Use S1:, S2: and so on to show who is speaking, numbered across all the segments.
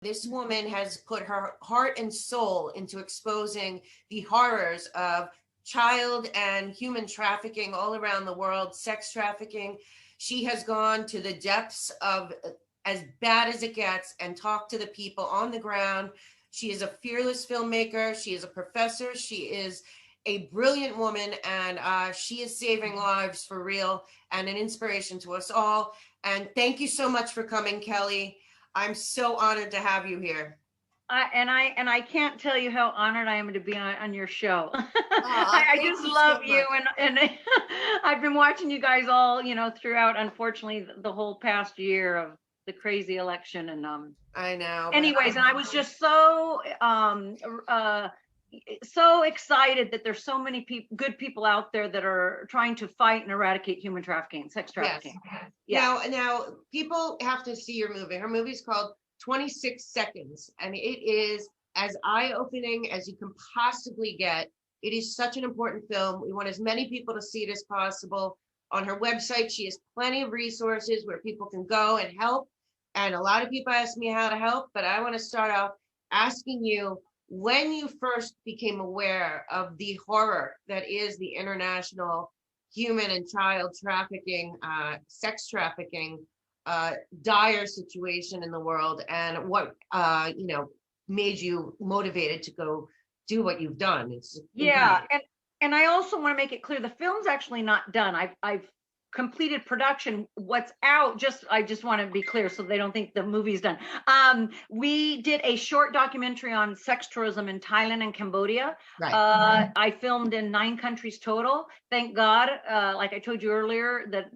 S1: this woman has put her heart and soul into exposing the horrors of child and human trafficking all around the world, sex trafficking. She has gone to the depths of as bad as it gets and talked to the people on the ground. She is a fearless filmmaker. She is a professor. She is a brilliant woman, and she is saving lives for real and an inspiration to us all. And thank you so much for coming, Kelly. I'm so honored to have you here.
S2: I can't tell you how honored I am to be on your show. I just love you, and I've been watching you guys all, throughout, unfortunately, the whole past year of the crazy election, and
S1: I know.
S2: Anyways, and I was just so so excited that there's so many good people out there that are trying to fight and eradicate human trafficking, sex trafficking.
S1: Yes. Yeah. Now people have to see your movie. Her movie is called 26 Seconds, and it is as eye-opening as you can possibly get. It is such an important film. We want as many people to see it as possible. On her website, she has plenty of resources where people can go and help. And a lot of people ask me how to help, but I want to start off asking you, when you first became aware of the horror that is the international human and child trafficking, sex trafficking, dire situation in the world, and what made you motivated to go do what you've done.
S2: And I also want to make it clear, the film's actually not done. I've completed production. What's out, I just want to be clear so they don't think the movie's done. We did a short documentary on sex tourism in Thailand and Cambodia. Right. I filmed in 9 countries total. Thank God, like I told you earlier, that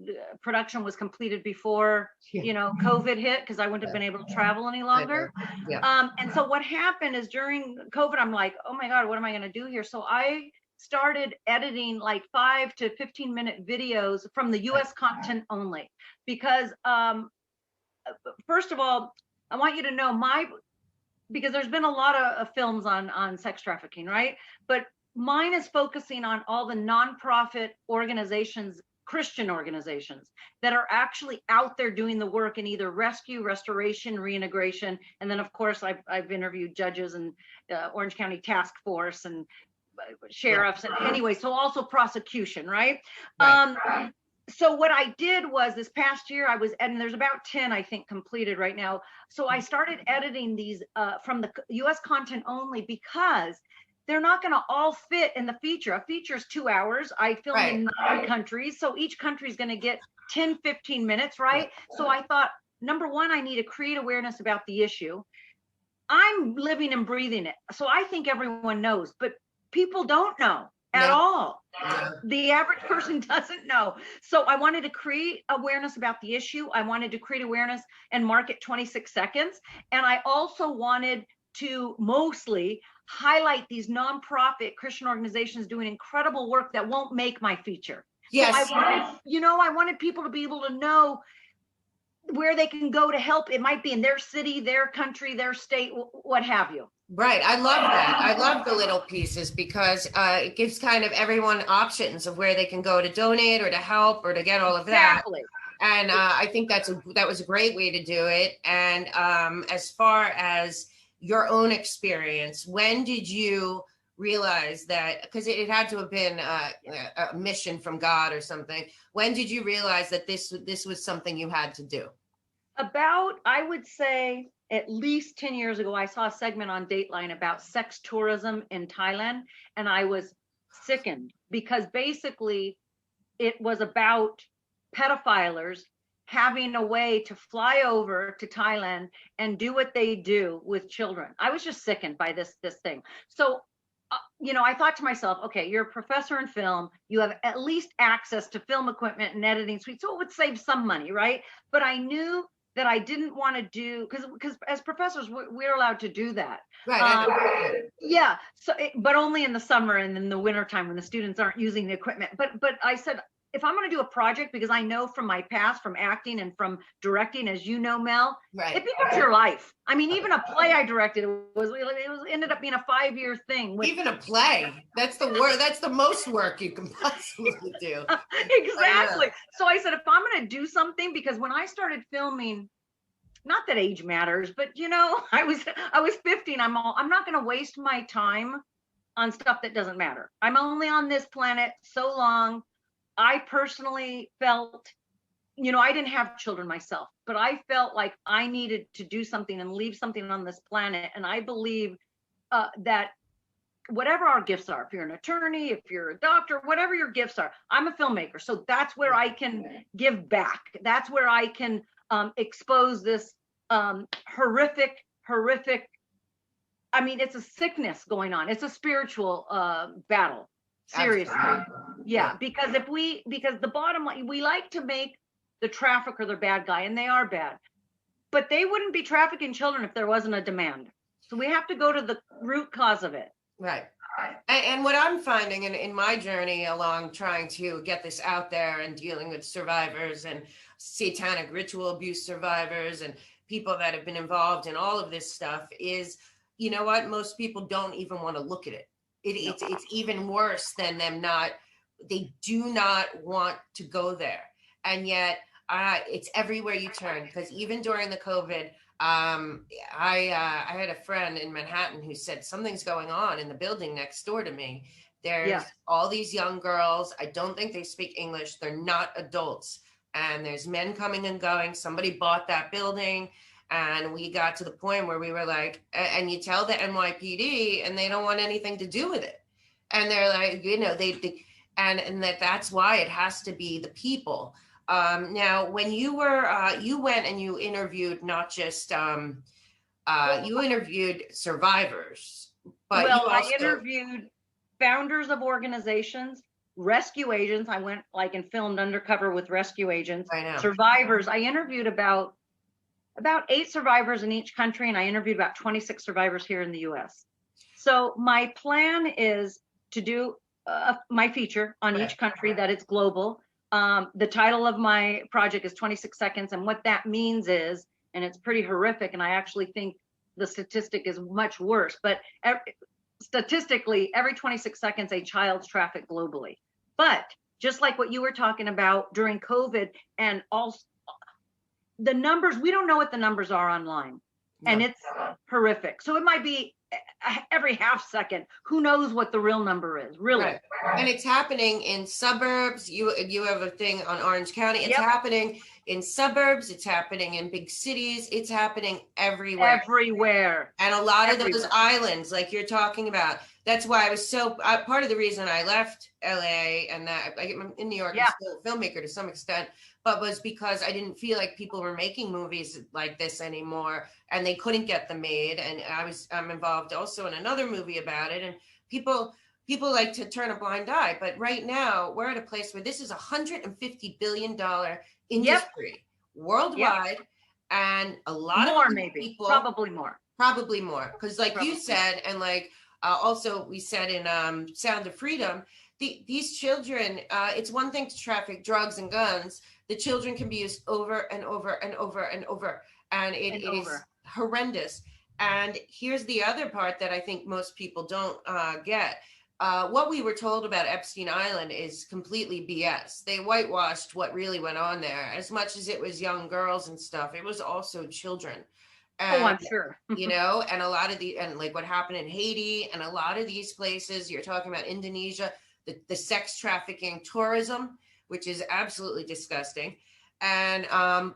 S2: production was completed before COVID hit, because I wouldn't have been able to travel any longer. Yeah. And so what happened is, during COVID, I'm like, oh my God, what am I going to do here? So I started editing like 5 to 15 minute videos from the US content only, because first of all, I want you to know because there's been a lot of films on sex trafficking, right? But mine is focusing on all the nonprofit organizations, Christian organizations, that are actually out there doing the work in either rescue, restoration, reintegration. And then of course I've interviewed judges and Orange County Task Force and sheriffs, and anyway, so also prosecution, right? So what I did was, this past year I was editing, there's about 10 I think completed right now. So I started editing these from the US content only, because they're not going to all fit in the feature. A feature is 2 hours. I filmed in 9 countries, so each country is going to get 10-15 minutes, right? So I thought, number one, I need to create awareness about the issue. I'm living and breathing it, so I think everyone knows, but people don't know at all. The average person doesn't know. So I wanted to create awareness about the issue. I wanted to create awareness and market 26 seconds. And I also wanted to mostly highlight these nonprofit Christian organizations doing incredible work that won't make my feature. Yes. So I wanted people to be able to know where they can go to help. It might be in their city, their country, their state, what have you.
S1: Right. I love that. I love the little pieces, because it gives kind of everyone options of where they can go to donate or to help or to get all of that.
S2: Exactly.
S1: And I think that was a great way to do it. And as far as your own experience, when did you realize that, because it had to have been a mission from God or something, when did you realize that this was something you had to do?
S2: About, I would say, at least 10 years ago, I saw a segment on Dateline about sex tourism in Thailand, and I was sickened, because basically it was about pedophilers having a way to fly over to Thailand and do what they do with children. I was just sickened by this thing. So, I thought to myself, okay, you're a professor in film, you have at least access to film equipment and editing suite, so it would save some money, right? But I knew that I didn't want to do, because as professors, we're allowed to do that.
S1: Right.
S2: Yeah. So, but only in the summer and in the winter time when the students aren't using the equipment. But I said, if I'm going to do a project, because I know from my past, from acting and from directing, as you know, Mel, it becomes your life. I mean, even a play I directed ended up being a 5-year thing.
S1: Even a play, that's the work. That's the most work you can possibly do.
S2: Exactly. So I said, if I'm going to do something, because when I started filming not that age matters, but you know, I was 15. I'm not going to waste my time on stuff that doesn't matter. I'm only on this planet so long. I personally felt, you know, I didn't have children myself, but I felt like I needed to do something and leave something on this planet. And I believe that whatever our gifts are, if you're an attorney, if you're a doctor, whatever your gifts are, I'm a filmmaker. So that's where I can give back. That's where I can expose this horrific, I mean, it's a sickness going on. It's a spiritual battle. Seriously. Yeah, because because the bottom line, we like to make the trafficker the bad guy, and they are bad. But they wouldn't be trafficking children if there wasn't a demand. So we have to go to the root cause of it.
S1: Right. And what I'm finding in my journey along trying to get this out there and dealing with survivors and satanic ritual abuse survivors and people that have been involved in all of this stuff is, you know what, most people don't even want to look at it. It's even worse than them not, they do not want to go there. And yet it's everywhere you turn, because even during the COVID, I had a friend in Manhattan who said something's going on in the building next door to me. There's all these young girls. I don't think they speak English. They're not adults. And there's men coming and going. Somebody bought that building. And we got to the point where we were like, and you tell the NYPD and they don't want anything to do with it. And they're like, you know, and that's why it has to be the people. Now, when you were, you went and you interviewed not just, you interviewed survivors, but
S2: well,
S1: you also...
S2: I interviewed founders of organizations, rescue agents. I went like and filmed undercover with rescue agents, survivors. I interviewed about 8 survivors in each country, and I interviewed about 26 survivors here in the US. So my plan is to do my feature on each country, that it's global. The title of my project is 26 Seconds. And what that means is, and it's pretty horrific, and I actually think the statistic is much worse, but statistically, every 26 seconds, a child's trafficked globally. But just like what you were talking about during COVID, and also the numbers, we don't know what the numbers are online. No. And it's horrific. So it might be every half second. Who knows what the real number is, really?
S1: Right. And it's happening in suburbs. You have a thing on Orange County. It's happening in suburbs. It's happening in big cities. It's happening everywhere.
S2: Everywhere.
S1: And a lot of those islands, like you're talking about. That's why I was so part of the reason I left LA and that I'm in New York, I'm still a filmmaker to some extent, but was because I didn't feel like people were making movies like this anymore, and they couldn't get them made. And I'm involved also in another movie about it, and people like to turn a blind eye. But right now we're at a place where this is $150 billion industry worldwide, and a lot
S2: more,
S1: of
S2: maybe
S1: people,
S2: probably more,
S1: because like you said, and like also we said in Sound of Freedom, these children, it's one thing to traffic drugs and guns. The children can be used over and over and over and over, and it is horrendous. And here's the other part that I think most people don't get. What we were told about Epstein Island is completely BS. They whitewashed what really went on there. As much as it was young girls and stuff, it was also children. And,
S2: I'm sure.
S1: You know, and a lot of and like what happened in Haiti and a lot of these places, you're talking about Indonesia, the sex trafficking tourism, which is absolutely disgusting. And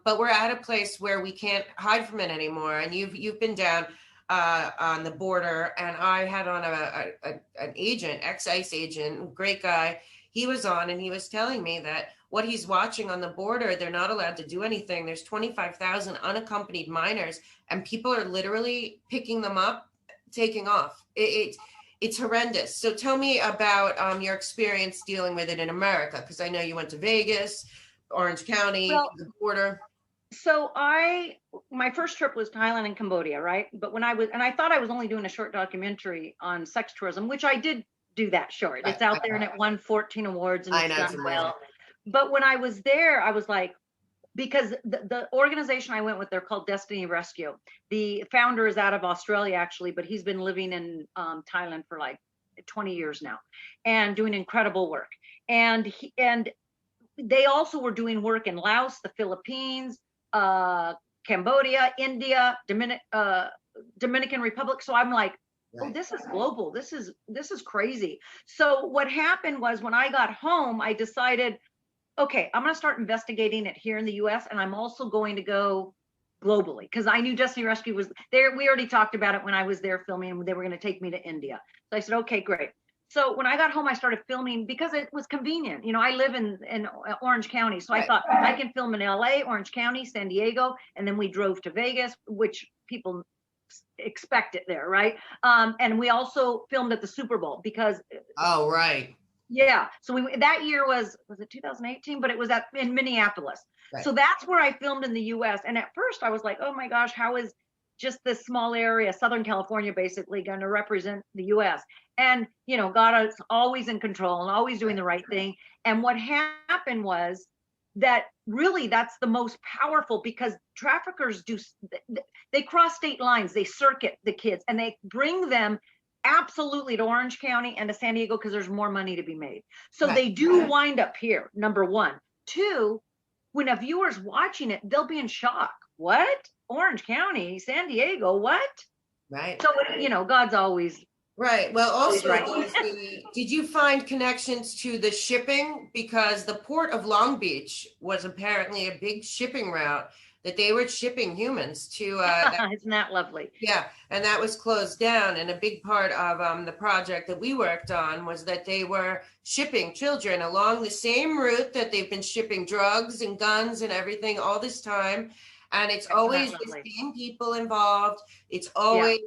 S1: but we're at a place where we can't hide from it anymore. And you've been down on the border, and I had on an agent, ex-ICE agent, great guy. He was on, and he was telling me that what he's watching on the border, they're not allowed to do anything. There's 25,000 unaccompanied minors, and people are literally picking them up, taking off. It's horrendous. So tell me about your experience dealing with it in America, because I know you went to Vegas, Orange County, the border.
S2: So my first trip was Thailand and Cambodia, right? But I thought I was only doing a short documentary on sex tourism, which I did do that short. It's out there and it won 14 awards and it's done well. But when I was there, I was like, because the organization I went with, they're called Destiny Rescue. The founder is out of Australia, actually, but he's been living in Thailand for like 20 years now and doing incredible work. And they also were doing work in Laos, the Philippines, Cambodia, India, Dominican Republic. So I'm like, oh, this is global. This is crazy. So what happened was when I got home, I decided, okay, I'm going to start investigating it here in the US, and I'm also going to go globally because I knew Destiny Rescue was there. We already talked about it when I was there filming, and they were going to take me to India. So I said, okay, great. So when I got home, I started filming because it was convenient. You know, I live in Orange County. So I thought I can film in LA, Orange County, San Diego. And then we drove to Vegas, which people expect it there, right? And we also filmed at the Super Bowl because.
S1: Oh, right.
S2: Yeah. So that year was it 2018? But it was in Minneapolis. Right. So that's where I filmed in the US. And at first I was like, oh my gosh, how is just this small area, Southern California, basically going to represent the US? And, you know, God is always in control and always doing the right thing. And what happened was that really that's the most powerful, because traffickers they cross state lines, they circuit the kids, and they bring them absolutely to Orange County and to San Diego because there's more money to be made. So they do wind up here, number one. Two, when a viewer's watching it, they'll be in shock. What? Orange County, San Diego, what?
S1: Right.
S2: So, you know, God's always
S1: right. Well, also,
S2: right.
S1: Did you find connections to the shipping? Because the port of Long Beach was apparently a big shipping route that they were shipping humans to.
S2: Isn't that lovely?
S1: Yeah, and that was closed down. And a big part of the project that we worked on was that they were shipping children along the same route that they've been shipping drugs and guns and everything all this time. And it's always the same people involved. It's always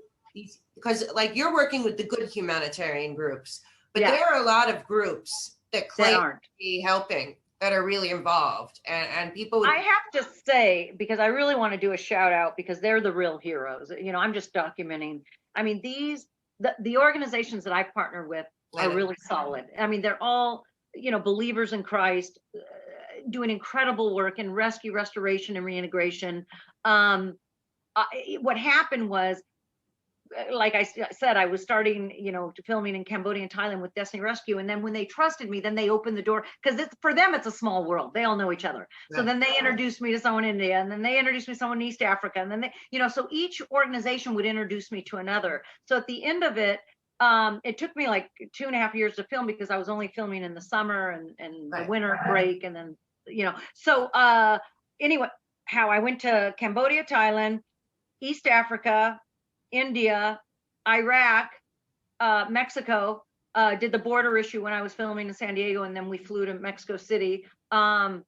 S1: because, like, you're working with the good humanitarian groups, but there are a lot of groups that claim to be helping that are really involved, and people.
S2: I have to say, because I really want to do a shout out, because they're the real heroes. You know, I'm just documenting. I mean, the organizations that I've partnered with are really solid. I mean, they're all, you know, believers in Christ, doing incredible work in rescue, restoration, and reintegration. What happened was, like I said, I was starting, you know, to filming in Cambodia and Thailand with Destiny Rescue. And then when they trusted me, then they opened the door, because for them, it's a small world. They all know each other. So then they introduced me to someone in India, and then they introduced me to someone in East Africa. And then they, you know, so each organization would introduce me to another. So at the end of it, it took me like 2.5 years to film, because I was only filming in the summer and the winter break. And then, you know, so anyway, how I went to Cambodia, Thailand, East Africa, India, Iraq, Mexico, did the border issue when I was filming in San Diego, and then we flew to Mexico City. So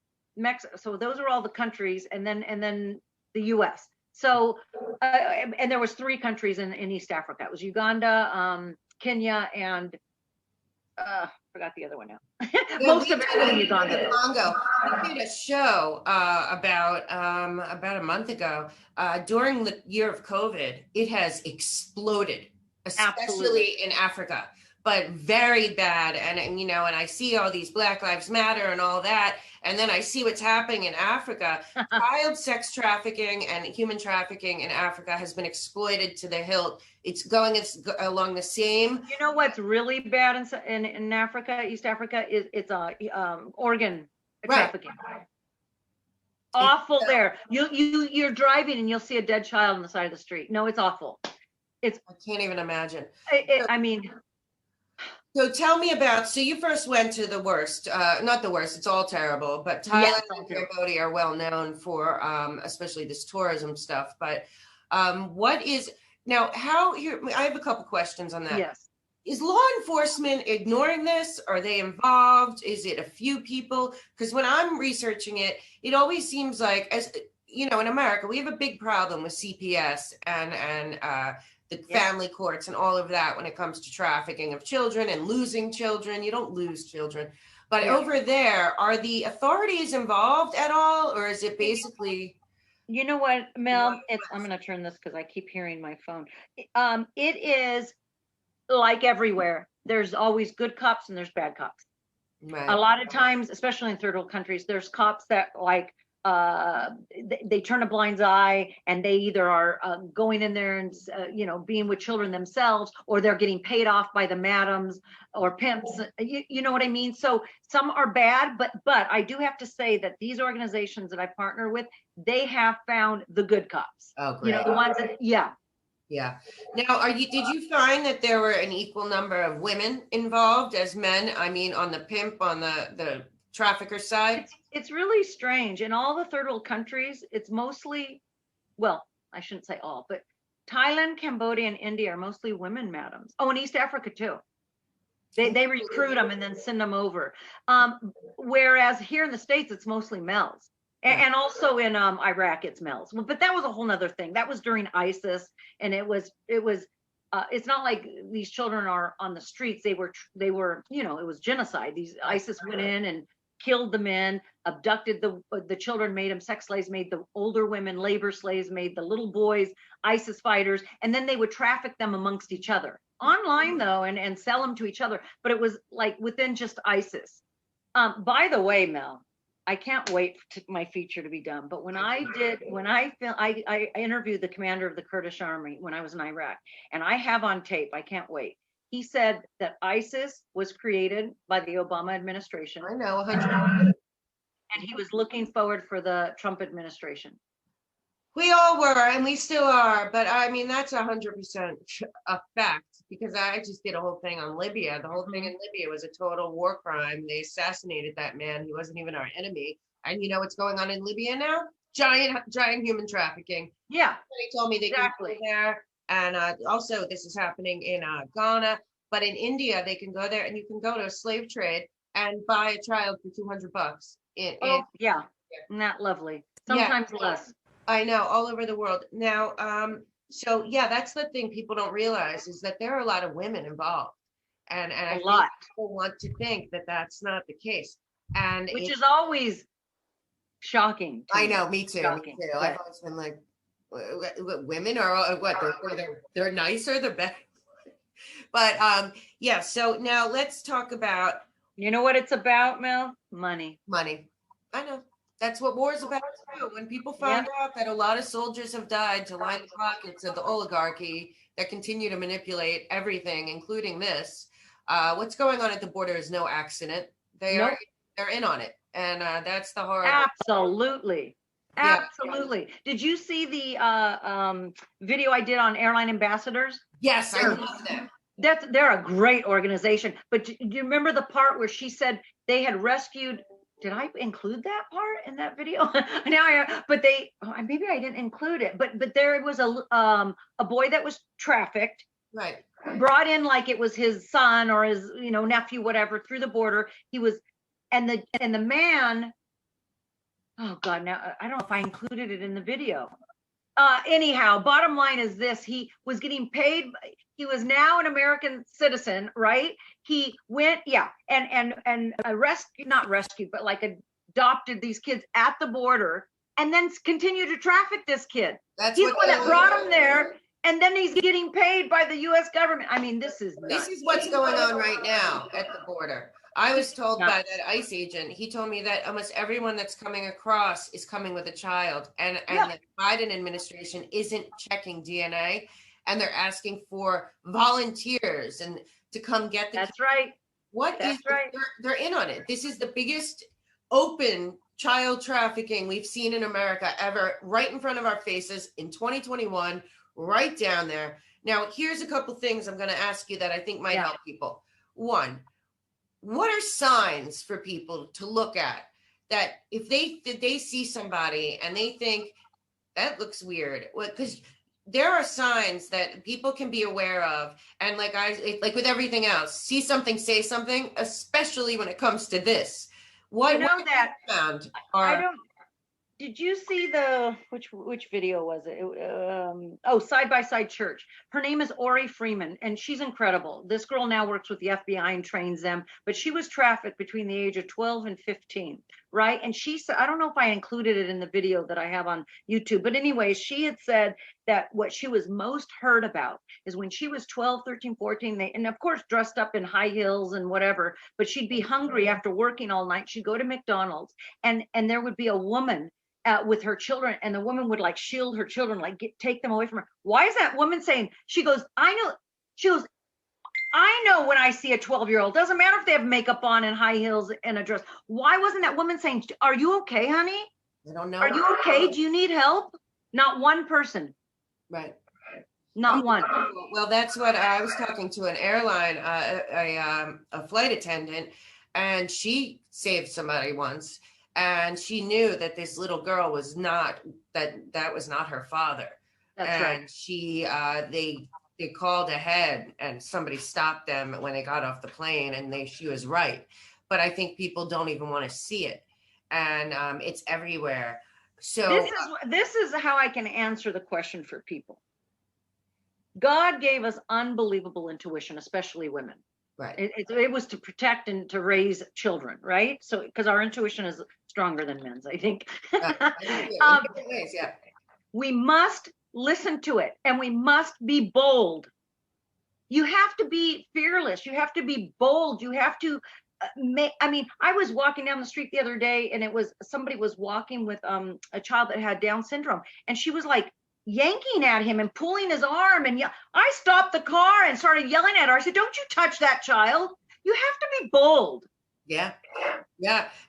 S2: those are all the countries, and then the US. So and there was 3 countries in East Africa. It was Uganda, Kenya, and forgot the other one now. Most of it was in Uganda.
S1: Congo. We did a show about a month ago. During the year of COVID, it has exploded, especially in Africa, but very bad. And you know, and I see all these Black Lives Matter and all that, and then I see what's happening in Africa. Child sex trafficking and human trafficking in Africa has been exploited to the hilt. It's going along the same.
S2: You know what's really bad in Africa, East Africa, is it's organ trafficking. Awful there. You're driving and you'll see a dead child on the side of the street. No, it's awful. I
S1: can't even imagine.
S2: I mean.
S1: So tell me about, so you first went to the worst, not the worst, it's all terrible, but Thailand and Cambodia are well known for, especially this tourism stuff. But what is, now how, here, I have a couple questions on that.
S2: Yes.
S1: Is law enforcement ignoring this? Are they involved? Is it a few people? Because when I'm researching it, it always seems like, as you know, in America, we have a big problem with CPS and the family courts and all of that when it comes to trafficking of children and losing children. You don't lose children. But over there, are the authorities involved at all? Or is it basically...
S2: You know what, Mel? I'm going to turn this because I keep hearing my phone. It is like everywhere. There's always good cops and there's bad cops. Right. A lot of times, especially in third world countries, there's cops that like they turn a blind eye, and they either are going in there and being with children themselves, or they're getting paid off by the madams or pimps. You know what I mean? So some are bad, but I do have to say that these organizations that I partner with, they have found the good cops.
S1: Oh, great.
S2: The ones that, yeah.
S1: Yeah. Now, did you find that there were an equal number of women involved as men? I mean, on the pimp, on the trafficker side?
S2: It's really strange. In all the third world countries, it's mostly, well, I shouldn't say all, but Thailand, Cambodia, and India are mostly women madams. Oh, and East Africa too. They recruit them and then send them over. Whereas here in the States, it's mostly males. And also in Iraq, it's males. But that was a whole nother thing. That was during ISIS, and it was it's not like these children are on the streets. They were it was genocide. These ISIS went in and killed the men, abducted the children, made them sex slaves, made the older women labor slaves, made the little boys ISIS fighters, and then they would traffic them amongst each other online though, and sell them to each other. But it was like within just ISIS. By the way, Mel, I can't wait for my feature to be done. But when I interviewed the commander of the Kurdish army when I was in Iraq, and I have on tape, I can't wait. He said that ISIS was created by the Obama administration.
S1: I know, 100%.
S2: And he was looking forward for the Trump administration.
S1: We all were, and we still are. But I mean, that's 100% a fact, because I just did a whole thing on Libya. The whole thing in Libya was a total war crime. They assassinated that man. He wasn't even our enemy. And you know what's going on in Libya now? Giant human trafficking.
S2: Yeah.
S1: They told me they can go there. And also this is happening in Ghana. But in India, they can go there, and you can go to a slave trade and buy a child for $200.
S2: Yeah. Isn't that lovely? Sometimes less.
S1: I know, all over the world. Now, so yeah, that's the thing people don't realize, is that there are a lot of women involved. And I think people want to think that that's not the case. And
S2: which is always shocking.
S1: I know, me too. Me too. I've always been like, women are what? They're nicer, they're better. But yeah, so now let's talk about.
S2: You know what it's about, Mel? Money.
S1: I know. That's what war is about too. When people find out that a lot of soldiers have died to line the pockets of the oligarchy that continue to manipulate everything, including this, what's going on at the border is no accident. They're in on it, and that's the horror.
S2: Absolutely. Absolutely. Yeah. Did you see the video I did on airline ambassadors?
S1: Yes, I love them.
S2: They're a great organization. But do you remember the part where she said they had rescued? Did I include that part in that video? But maybe I didn't include it. But there was a boy that was trafficked,
S1: right? Brought
S2: in like it was his son or his nephew, whatever, through the border. He was, and the man. Oh God, now I don't know if I included it in the video. Anyhow, bottom line is this: he was getting paid. He was now an American citizen, right? He went, and not rescued, but like adopted these kids at the border, and then continued to traffic this kid. He's the one that brought him there, and then he's getting paid by the U.S. government. I mean, this is nuts.
S1: This is what's going on right now at the border. I was told by that ICE agent, he told me that almost everyone that's coming across is coming with a child, and the Biden administration isn't checking DNA, and they're asking for volunteers and to come get the
S2: That's kids. Right.
S1: That's right. They're in on it. This is the biggest open child trafficking we've seen in America ever, right in front of our faces in 2021, right down there. Now, here's a couple things I'm going to ask you that I think might help people. One, what are signs for people to look at that if they see somebody and they think that looks weird? Well, because there are signs that people can be aware of, and like with everything else, see something, say something, especially when it comes to this. What
S2: that
S1: found?
S2: Did you see which video was it? Side by Side Church. Her name is Ori Freeman, and she's incredible. This girl now works with the FBI and trains them, but she was trafficked between the age of 12 and 15, right? And she said, I don't know if I included it in the video that I have on YouTube, but anyway, she had said that what she was most hurt about is when she was 12, 13, 14, and of course dressed up in high heels and whatever, but she'd be hungry after working all night. She'd go to McDonald's, and there would be a woman with her children, and the woman would like shield her children, like take them away from her. Why is that woman saying, she goes, I know, she goes, I know when I see a 12-year-old, doesn't matter if they have makeup on and high heels and a dress. Why wasn't that woman saying, are you okay, honey?
S1: I don't know.
S2: Are you okay? Do you need help? Not one person.
S1: Right.
S2: Not one.
S1: Well, that's what I was talking to an airline, a flight attendant, and she saved somebody once, and she knew that this little girl was not, that was not her father.
S2: That's
S1: and
S2: right.
S1: She, they called ahead, and somebody stopped them when they got off the plane, and she was right. But I think people don't even want to see it, and it's everywhere. So
S2: this is how I can answer the question for people. God gave us unbelievable intuition, especially women.
S1: Right.
S2: It was to protect and to raise children, right? So because our intuition is stronger than men's, I think.
S1: Yeah.
S2: We must listen to it, and we must be bold. You have to be fearless. You have to be bold. You have to I was walking down the street the other day, and somebody was walking with a child that had Down syndrome, and she was like yanking at him and pulling his arm, and I stopped the car and started yelling at her. I said, don't you touch that child. You have to be bold.
S1: Yeah.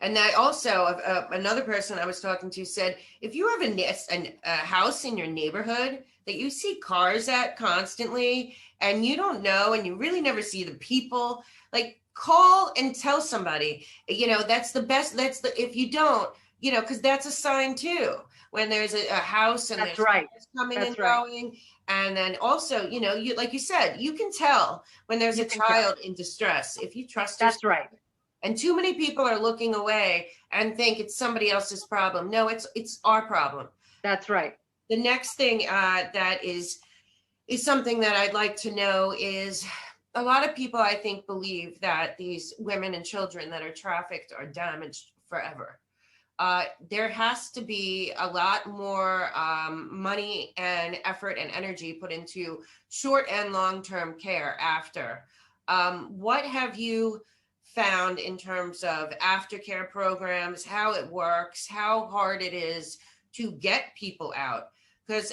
S1: And that also, another person I was talking to said, if you have a house in your neighborhood that you see cars at constantly, and you don't know, and you really never see the people, like, call and tell somebody, that's the best. If you don't, because that's a sign too, when there's a house and
S2: that's
S1: there's
S2: right.
S1: coming
S2: that's
S1: and
S2: right.
S1: going. And then also, you, like you said, you can tell when there's a child in distress if you trust yourself.
S2: That's right.
S1: And too many people are looking away and think it's somebody else's problem. No, it's our problem.
S2: That's right.
S1: The next thing that is something that I'd like to know is, a lot of people, I think, believe that these women and children that are trafficked are damaged forever. There has to be a lot more money and effort and energy put into short and long-term care after. What have you found in terms of aftercare programs, how it works, how hard it is to get people out? Because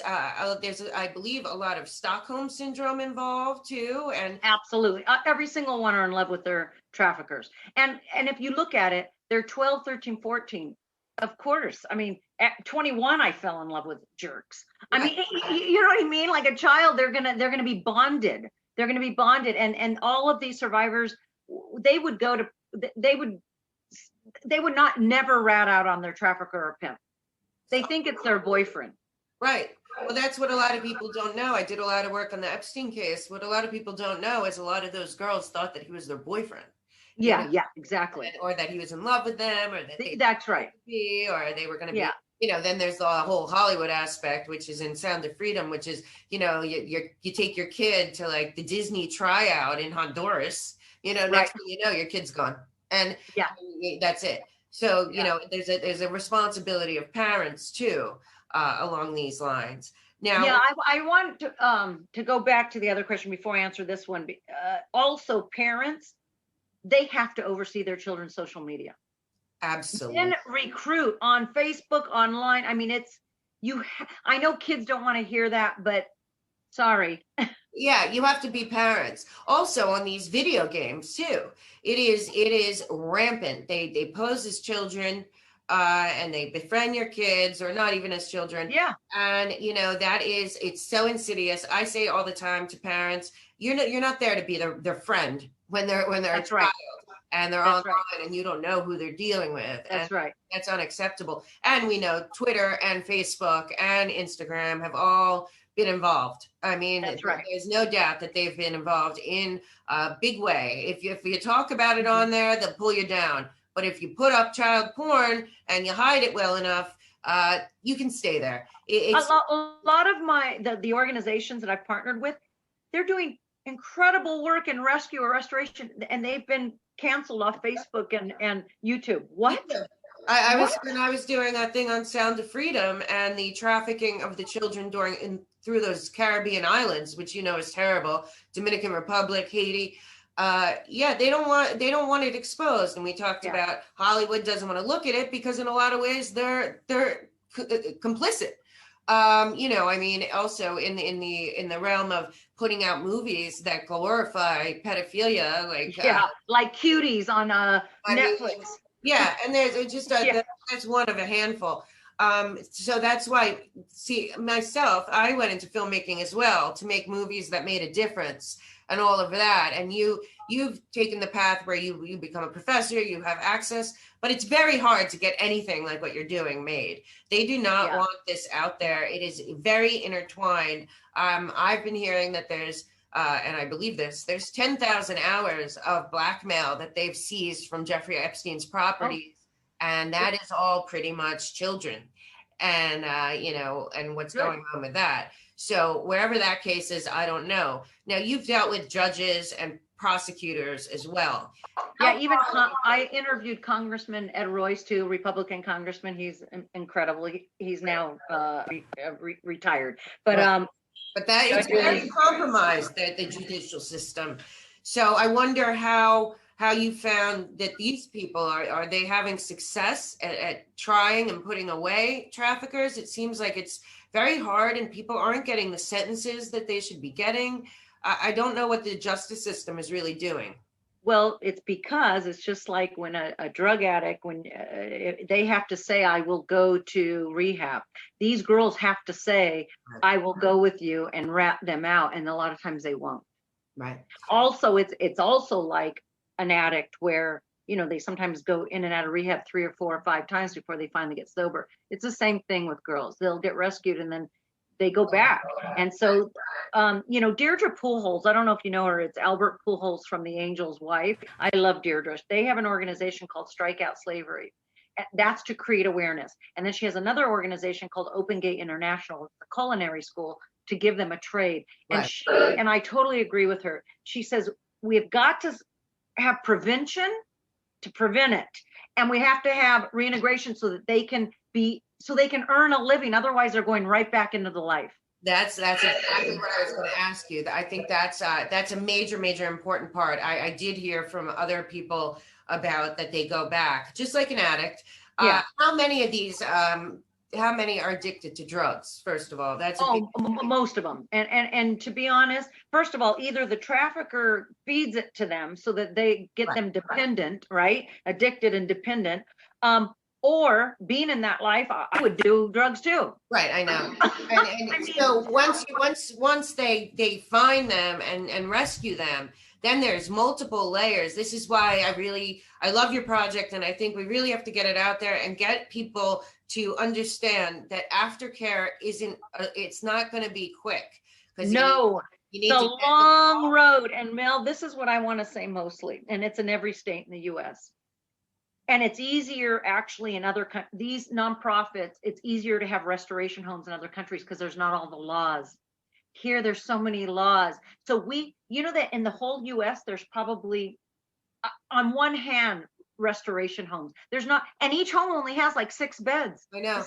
S1: there's, I believe, a lot of Stockholm syndrome involved too. And
S2: absolutely, every single one are in love with their traffickers. And if you look at it, they're 12, 13, 14. Of course. I mean, at 21, I fell in love with jerks. I mean, you know what I mean? Like a child, they're gonna be bonded. They're gonna be bonded. And all of these survivors, they would not never rat out on their trafficker or pimp. They think it's their boyfriend.
S1: Right. Well, that's what a lot of people don't know. I did a lot of work on the Epstein case. What a lot of people don't know is a lot of those girls thought that he was their boyfriend.
S2: Yeah, exactly.
S1: Or that he was in love with them, or that
S2: that's right.
S1: Or they were going to be, then there's the whole Hollywood aspect, which is in Sound of Freedom, which is, you take your kid to like the Disney tryout in Honduras, next thing you know, your kid's gone. And that's it. So, there's a responsibility of parents too, along these lines. Now,
S2: I want to go back to the other question before I answer this one. Also, parents, they have to oversee their children's social media.
S1: Absolutely.
S2: And recruit on Facebook, online. I mean, I know kids don't want to hear that, but sorry.
S1: Yeah, you have to be parents. Also on these video games too. It is rampant. They pose as children, and they befriend your kids, or not even as children.
S2: Yeah.
S1: And it's so insidious. I say all the time to parents, you're not there to be their friend when they're
S2: That's
S1: a child,
S2: right.
S1: and they're online, and you don't know who they're dealing with.
S2: That's right.
S1: That's unacceptable. And we know Twitter and Facebook and Instagram have all been involved. I mean, there's no doubt that they've been involved in a big way. If you talk about it on there, they'll pull you down. But if you put up child porn and you hide it well enough, you can stay there. A
S2: lot of the organizations that I've partnered with, they're doing incredible work in rescue or restoration, and they've been canceled off Facebook and YouTube. What?
S1: I was doing a thing on Sound of Freedom and the trafficking of the children through those Caribbean islands, which is terrible. Dominican Republic, Haiti. They don't want it exposed. And we talked about Hollywood doesn't want to look at it because in a lot of ways they're complicit. I mean, also in the realm of putting out movies that glorify pedophilia, like
S2: like Cuties on Netflix.
S1: Yeah, and there's just that's one of a handful. So that's why, see, myself, I went into filmmaking as well to make movies that made a difference and all of that. And you've taken the path where you become a professor, you have access, but it's very hard to get anything like what you're doing made. They do not want this out there. It is very intertwined. I've been hearing that there's and I believe there's 10,000 hours of blackmail that they've seized from Jeffrey Epstein's properties. And that is all pretty much children. And, and what's going on with that. So wherever that case is, I don't know. Now, you've dealt with judges and prosecutors as well.
S2: Even I interviewed Congressman Ed Royce too, Republican congressman. He's incredible. He's now retired.
S1: But that is very compromised, the judicial system. So I wonder how you found that these people are they having success at trying and putting away traffickers? It seems like it's very hard and people aren't getting the sentences that they should be getting. I don't know what the justice system is really doing.
S2: Well, it's because it's just like when a drug addict, when they have to say, I will go to rehab. These girls have to say, I will go with you and rat them out. And a lot of times they won't.
S1: Right.
S2: Also, it's also like an addict where, they sometimes go in and out of rehab 3 or 4 or 5 times before they finally get sober. It's the same thing with girls. They'll get rescued and then they go back. And so, Deirdre Pujols, I don't know if you know her, it's Albert Pujols from The Angel's Wife. I love Deirdre. They have an organization called Strike Out Slavery. That's to create awareness. And then she has another organization called Open Gate International, a culinary school, to give them a trade. And and I totally agree with her. She says, we've got to have prevention to prevent it. And we have to have reintegration so that they can earn a living. Otherwise, they're going right back into the life.
S1: That's exactly what I was going to ask you. I think that's a major important part. I did hear from other people about that they go back, just like an addict. How many of these? How many are addicted to drugs? First of all, that's
S2: most of them. And to be honest, first of all, either the trafficker feeds it to them so that they get them dependent, right? Addicted and dependent. Or being in that life, I would do drugs too.
S1: Right, I know. And so once they find them and rescue them, then there's multiple layers. This is why I love your project, and I think we really have to get it out there and get people to understand that aftercare it's not going to be quick.
S2: No, it's a long road. And Mel, this is what I want to say mostly, and it's in every state in the U.S. And it's easier actually in these nonprofits, it's easier to have restoration homes in other countries because there's not all the laws. Here, there's so many laws. So that in the whole US, there's probably, on one hand, restoration homes. There's not, and each home only has like 6 beds.
S1: I know.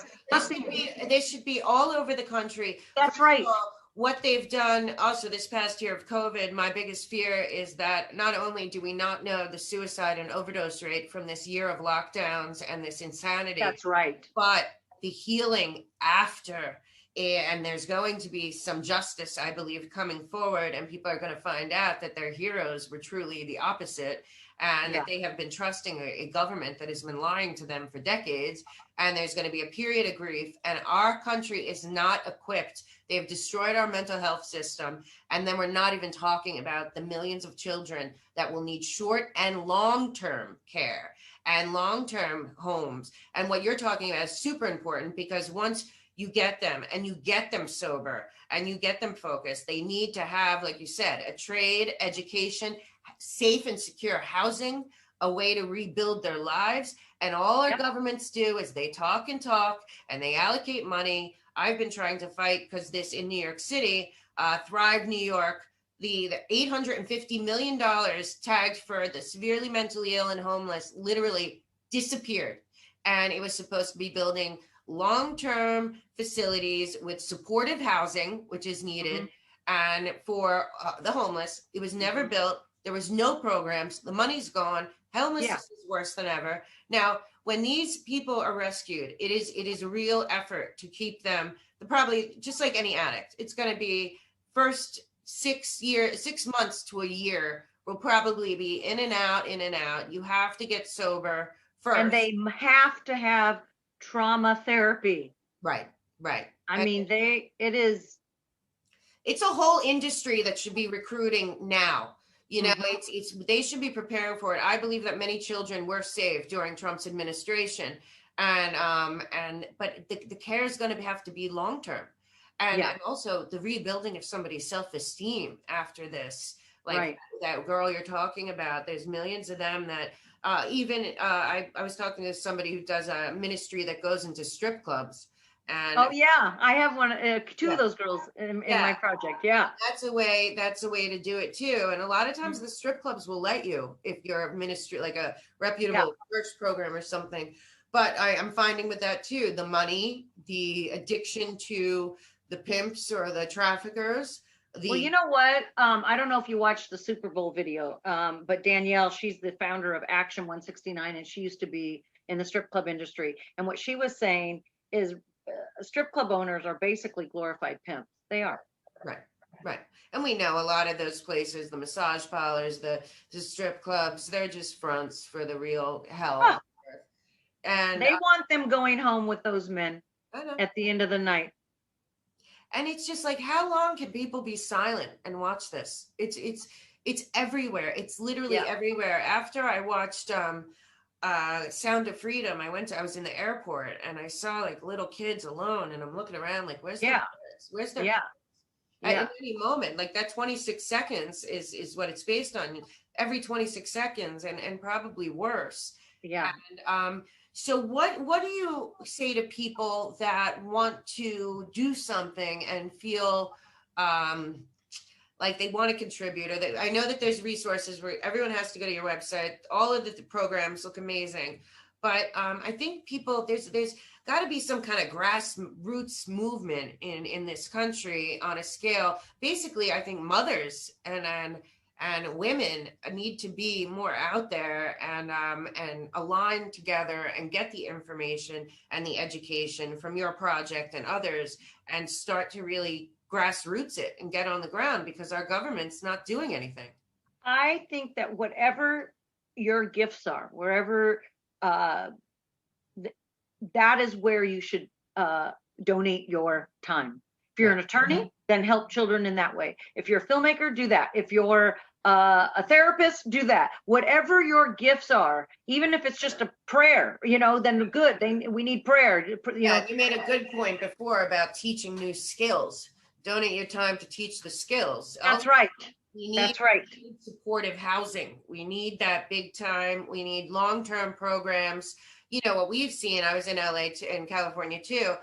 S1: They should be all over the country.
S2: That's right.
S1: What they've done also this past year of COVID, my biggest fear is that not only do we not know the suicide and overdose rate from this year of lockdowns and this insanity.
S2: That's right.
S1: But the healing after, and there's going to be some justice, I believe, coming forward, and people are going to find out that their heroes were truly the opposite, and that they have been trusting a government that has been lying to them for decades. And there's going to be a period of grief, and our country is not equipped. They've destroyed our mental health system. And then we're not even talking about the millions of children that will need short and long-term care and long-term homes. And what you're talking about is super important, because once you get them and you get them sober and you get them focused, they need to have, like you said, a trade, education, safe and secure housing, a way to rebuild their lives. And all our governments do is they talk and they allocate money. I've been trying to fight because this in New York City, Thrive New York, the $850 million tagged for the severely mentally ill and homeless literally disappeared. And it was supposed to be building long-term facilities with supportive housing, which is needed. And for the homeless, it was never built. There was no programs. The money's gone. Homelessness is worse than ever. Now, when these people are rescued, it is a real effort to keep them. Probably just like any addict, it's going to be first 6 months to a year will probably be in and out, in and out. You have to get sober first.
S2: And they have to have trauma therapy.
S1: Right.
S2: I mean, it's
S1: a whole industry that should be recruiting now. You know, it's they should be preparing for it. I believe that many children were saved during Trump's administration, but the care is going to have to be long term, and also the rebuilding of somebody's self-esteem after this. Like that girl you're talking about, there's millions of them that I was talking to somebody who does a ministry that goes into strip clubs. And
S2: I have two of those girls in my project.
S1: That's a way to do it too. And a lot of times the strip clubs will let you if you're a ministry, like a reputable church program or something. But I'm finding with that too, the money, the addiction to the pimps or the traffickers.
S2: Well, you know what? I don't know if you watched the Super Bowl video, but Danielle, she's the founder of Action 169, and she used to be in the strip club industry. And what she was saying is strip club owners are basically glorified pimps. They are.
S1: Right. And we know a lot of those places, the massage parlors, the strip clubs, they're just fronts for the real hell. And
S2: they want them going home with those men at the end of the night.
S1: And it's just like, how long can people be silent and watch this? It's everywhere. It's literally everywhere. After I watched Sound of Freedom, I was in the airport and I saw like little kids alone, and I'm looking around like, where's their parents? Where's their parents? At any moment, like that 26 seconds is what it's based on. Every 26 seconds and probably worse. And so what do you say to people that want to do something and feel like they want to contribute? Or I know that there's resources where everyone has to go to your website. All of the programs look amazing, but I think people there's got to be some kind of grassroots movement in this country on a scale. Basically, I think mothers and women need to be more out there and align together and get the information and the education from your project and others, and start to really grassroots it and get on the ground, because our government's not doing anything.
S2: I think that whatever your gifts are, wherever that is where you should donate your time. If you're an attorney, then help children in that way. If you're a filmmaker, do that. If you're a therapist, do that. Whatever your gifts are, even if it's just a prayer, then good. We need prayer.
S1: You made a good point before about teaching new skills. Donate your time to teach the skills.
S2: That's right.
S1: We need supportive housing. We need that big time. We need long-term programs. What we've seen, I was in LA in California too.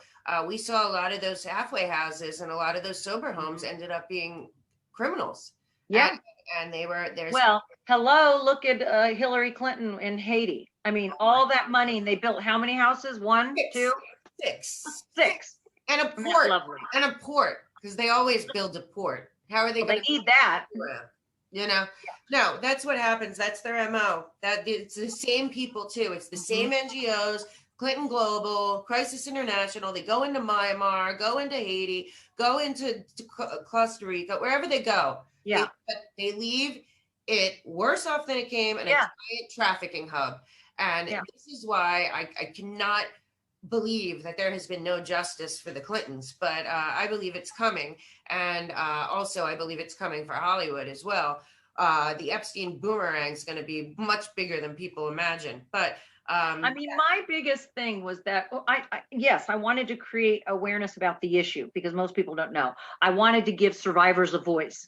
S1: We saw a lot of those halfway houses and a lot of those sober homes ended up being criminals. And they were there.
S2: Well, hello, look at Hillary Clinton in Haiti. I mean, all that money, and they built how many houses? One, two, six.
S1: And a port. Because they always build a port. How are they going
S2: to need that?
S1: No, that's what happens. That's their MO. That it's the same people too. It's the same NGOs, Clinton Global, Crisis International. They go into Myanmar, go into Haiti, go into Costa Rica, wherever they go. They leave it worse off than it came, and a giant trafficking hub. And this is why I cannot believe that there has been no justice for the Clintons, but I believe it's coming. And also I believe it's coming for Hollywood as well. The Epstein boomerang is going to be much bigger than people imagine. But
S2: I mean, my biggest thing was that I wanted to create awareness about the issue, because most people don't know. I wanted to give survivors a voice,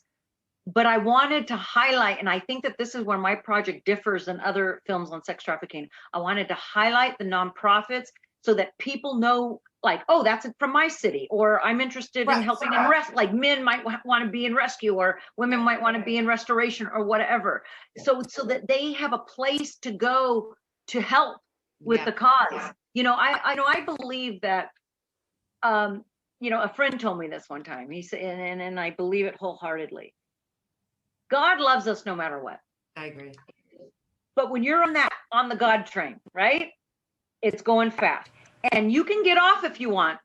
S2: but I wanted to highlight, and I think that this is where my project differs than other films on sex trafficking. I wanted to highlight the nonprofits so that people know, like, oh, that's from my city, or I'm interested in helping in like men might want to be in rescue, or women might want to be in restoration, or whatever. So that they have a place to go to help with the cause. I believe that, a friend told me this one time. He said, and I believe it wholeheartedly. God loves us no matter what.
S1: I agree.
S2: But when you're on the God train, right? It's going fast. And you can get off if you want.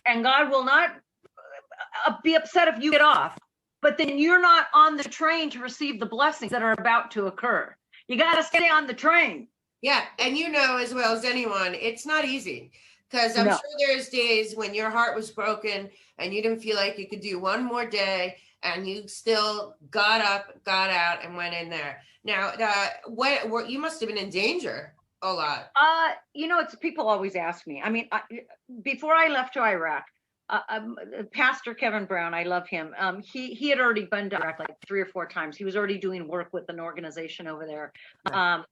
S2: And God will not be upset if you get off. But then you're not on the train to receive the blessings that are about to occur. You got to stay on the train.
S1: Yeah. And you know as well as anyone, it's not easy. Because I'm sure there's days when your heart was broken and you didn't feel like you could do one more day, and you still got up, got out, and went in there. Now, what you must have been in danger a lot.
S2: It's people always ask me. I mean, before I left to Iraq, Pastor Kevin Brown, I love him. He had already been to Iraq like 3 or 4 times. He was already doing work with an organization over there.
S1: Right.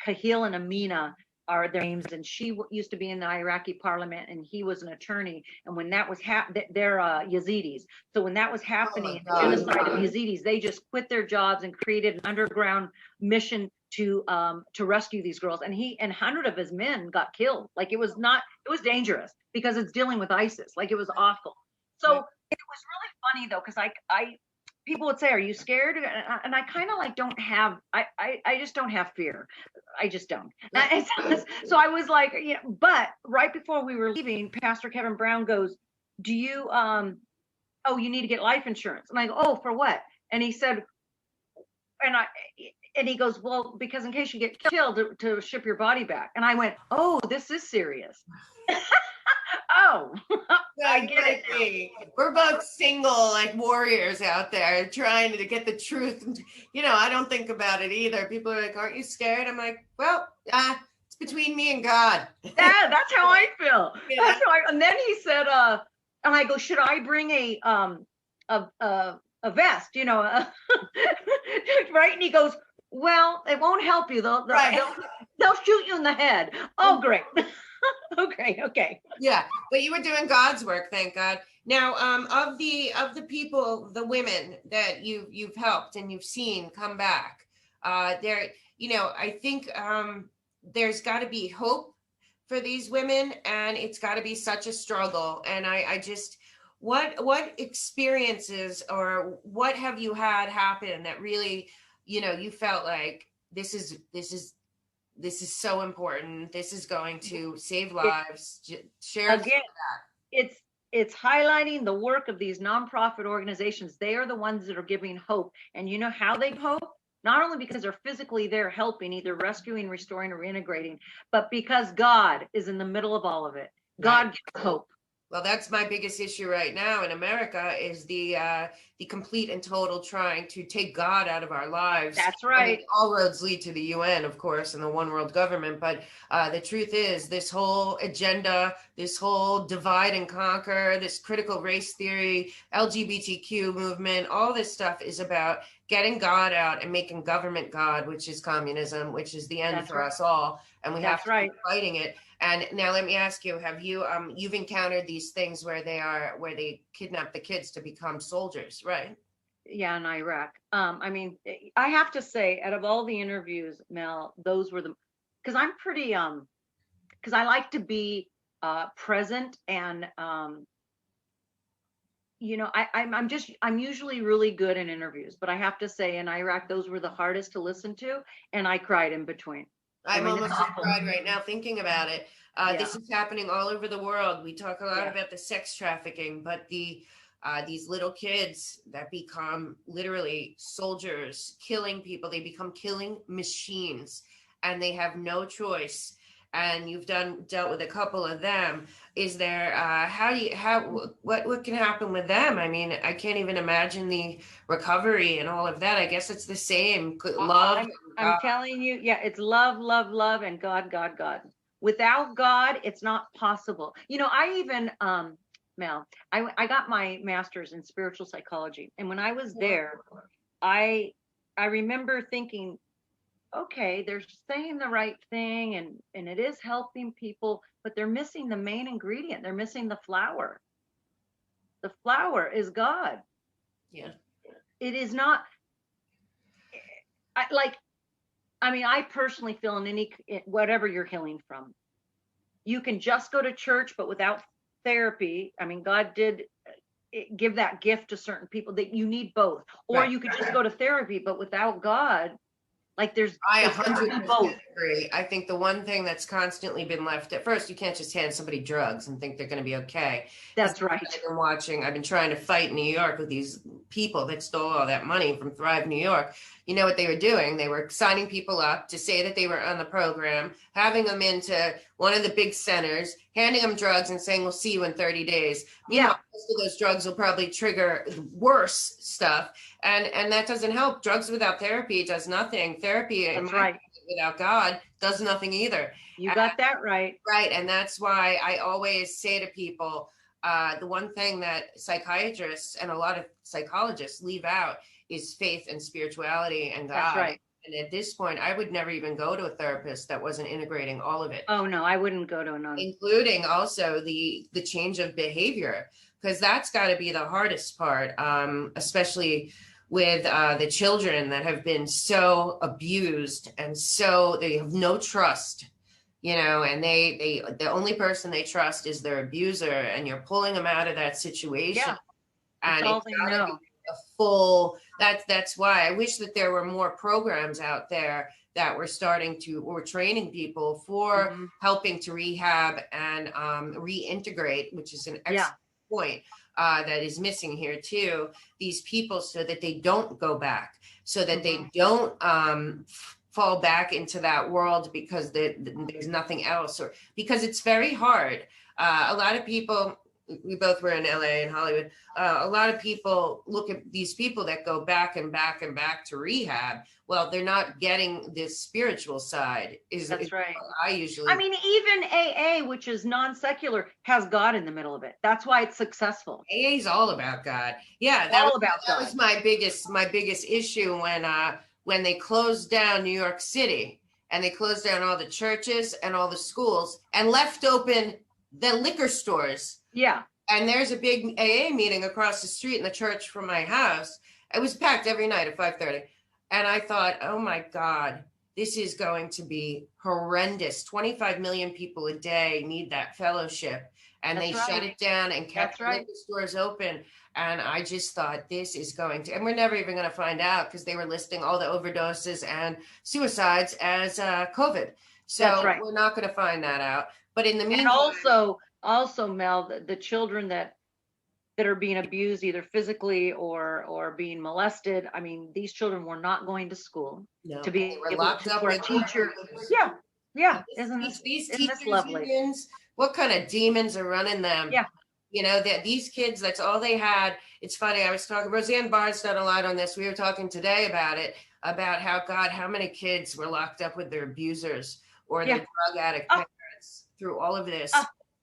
S2: Kahil and Amina are their names, and she used to be in the Iraqi parliament, and he was an attorney. And when that was they're Yazidis. So when that was happening, the genocide of Yazidis, they just quit their jobs and created an underground mission to rescue these girls. And he and 100 of his men got killed. Like it was dangerous because it's dealing with ISIS. Like it was awful. So it was really funny though, because I people would say, "Are you scared?" And I kind of like don't have. I just don't have fear. I just don't. So I was like, But right before we were leaving, Pastor Kevin Brown goes, "Do you you need to get life insurance?" And I go, "Oh, for what?" And he said, and he goes, "Well, because in case you get killed, to ship your body back." And I went, "Oh, this is serious." Oh, I get it.
S1: We're both single, like warriors out there trying to get the truth. I don't think about it either. People are like, "Aren't you scared?" I'm like, "Well, it's between me and God."
S2: Yeah, that's how I feel. Yeah. And then he said, and I go, "Should I bring a vest?" Right? And he goes, "Well, it won't help you. They'll shoot you in the head." Oh, great. Okay.
S1: Yeah, but you were doing God's work, thank God. Now, of the people, the women that you've helped and you've seen come back, I think there's got to be hope for these women, and it's got to be such a struggle. And I just, what experiences or what have you had happen that really, you felt like this is so important. This is going to save lives. Share
S2: again. It's highlighting the work of these nonprofit organizations. They are the ones that are giving hope. And you know how they hope? Not only because they're physically there helping, either rescuing, restoring, or integrating, but because God is in the middle of all of it. God gives hope.
S1: Well, that's my biggest issue right now in America is the complete and total trying to take God out of our lives.
S2: That's right.
S1: I mean, all roads lead to the UN, of course, and the one world government. But the truth is, this whole agenda, this whole divide and conquer, this critical race theory, LGBTQ movement, all this stuff is about getting God out and making government God, which is communism, which is the end for us all. And we have to keep fighting it. And now let me ask you, have you've encountered these things where they kidnap the kids to become soldiers, right?
S2: Yeah, in Iraq. I mean, I have to say, out of all the interviews, Mel, those were because I'm pretty, because I like to be present and, I'm usually really good in interviews, but I have to say in Iraq, those were the hardest to listen to. And I cried in between.
S1: I'm almost cried right now thinking about it. This is happening all over the world. We talk a lot about the sex trafficking, but these little kids that become literally soldiers, killing people, they become killing machines, and they have no choice. And you've dealt with a couple of them. Is there what can happen with them? I mean, I can't even imagine the recovery and all of that. I guess it's the same. Love.
S2: I'm telling you, it's love, love, love, and God, God, God. Without God, it's not possible. I even Mel, I got my master's in spiritual psychology, and when I was there, I remember thinking, okay, they're saying the right thing and it is helping people, but they're missing the main ingredient. They're missing the flour. The flour is God.
S1: Yeah.
S2: It is not I personally feel in whatever you're healing from, you can just go to church, but without therapy. I mean, God did give that gift to certain people, that you need both. Or
S1: Right.
S2: you could just go to therapy, but without God, like
S1: I
S2: it's gotta be
S1: 100%
S2: both.
S1: agree. I think the one thing that's constantly been left at first, you can't just hand somebody drugs and think they're going to be okay. 'Cause
S2: That's right.
S1: I've been trying to fight in New York with these people that stole all that money from Thrive New York. You know what they were doing? They were signing people up to say that they were on the program, having them into one of the big centers, handing them drugs and saying, we'll see you in 30 days. Meanwhile, most of those drugs will probably trigger worse stuff. And that doesn't help. Drugs without therapy does nothing. Therapy,
S2: That's right.
S1: without God, does nothing either.
S2: You got that right.
S1: Right. And that's why I always say to people, the one thing that psychiatrists and a lot of psychologists leave out is faith and spirituality and God.
S2: That's right.
S1: And at this point, I would never even go to a therapist that wasn't integrating all of it.
S2: Oh no, I wouldn't go to a non.
S1: Including also the change of behavior, because that's got to be the hardest part, especially with the children that have been so abused and so they have no trust, and the only person they trust is their abuser, and you're pulling them out of that situation.
S2: Yeah,
S1: and
S2: all they know.
S1: That's why I wish that there were more programs out there that were training people for helping to rehab and reintegrate, which is an excellent point that is missing here too, these people, so that they don't go back, so that they don't fall back into that world because there's nothing else, or because it's very hard. A lot of people, we both were in LA and Hollywood. A lot of people look at these people that go back and back and back to rehab. Well, they're not getting this spiritual side.
S2: That's right.
S1: I
S2: mean, even AA, which is non-secular, has God in the middle of it. That's why it's successful.
S1: AA is all about God. Yeah,
S2: that
S1: was my biggest issue when they closed down New York City, and they closed down all the churches and all the schools and left open the liquor stores.
S2: Yeah.
S1: And there's a big AA meeting across the street in the church from my house. It was packed every night at 5:30. And I thought, oh my God, this is going to be horrendous. 25 million people a day need that fellowship. And they shut it down and kept the liquor stores open. And I just thought, this is going to, and we're never even going to find out, because they were listing all the overdoses and suicides as COVID. So we're not going to find that out. But in the meantime,
S2: and also Mel, the children that are being abused, either physically or being molested. I mean, these children were not going to school to be
S1: locked up with
S2: teacher. Yeah. Isn't this lovely?
S1: Demons, what kind of demons are running them?
S2: Yeah.
S1: That these kids, that's all they had. It's funny. I was talking, Roseanne Barr's done a lot on this. We were talking today about it, about how many kids were locked up with their abusers or their drug addict parents through all of this.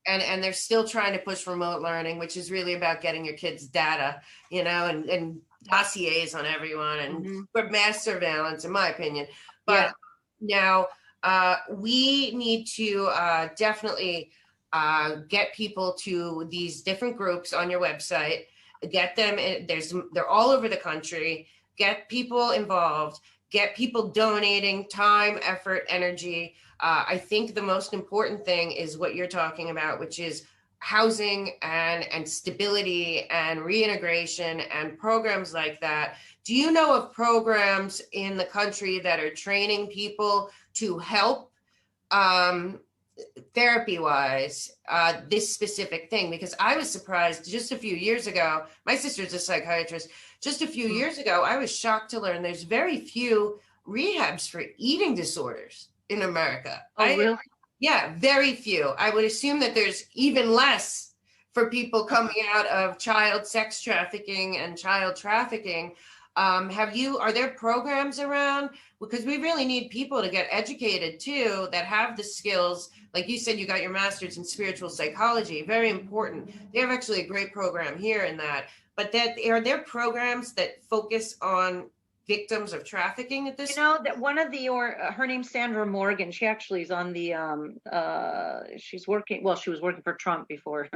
S1: And they're still trying to push remote learning, which is really about getting your kids' data, and dossiers on everyone and mass surveillance, in my opinion. But now we need to definitely get people to these different groups on your website, get them, they're all over the country, get people involved, get people donating time, effort, energy. I think the most important thing is what you're talking about, which is housing and stability and reintegration and programs like that. Do you know of programs in the country that are training people to help therapy-wise, this specific thing? Because I was surprised just a few years ago. My sister's a psychiatrist. Just a few years ago, I was shocked to learn there's very few rehabs for eating disorders in America.
S2: Oh, really?
S1: Yeah, very few. I would assume that there's even less for people coming out of child sex trafficking and child trafficking. Are there programs around? Because we really need people to get educated too, that have the skills. Like you said, you got your master's in spiritual psychology, very important. They have actually a great program here in that. But are there programs that focus on victims of trafficking at this?
S2: That one of her name's Sandra Morgan. She actually is on the she was working for Trump before.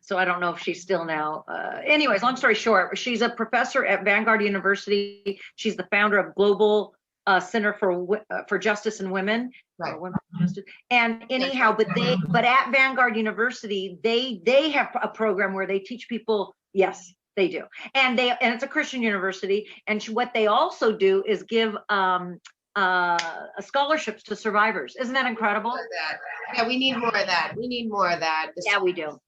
S2: So I don't know if she's still now. Anyways, long story short, she's a professor at Vanguard University. She's the founder of Global Center for Justice and Women.
S1: Right.
S2: And anyhow, but at Vanguard University, they have a program where they teach people Yes, they do. And it's a Christian university. And what they also do is give scholarships to survivors. Isn't that incredible?
S1: That. Yeah, we need more of that. We need more of that.
S2: Yeah, we do.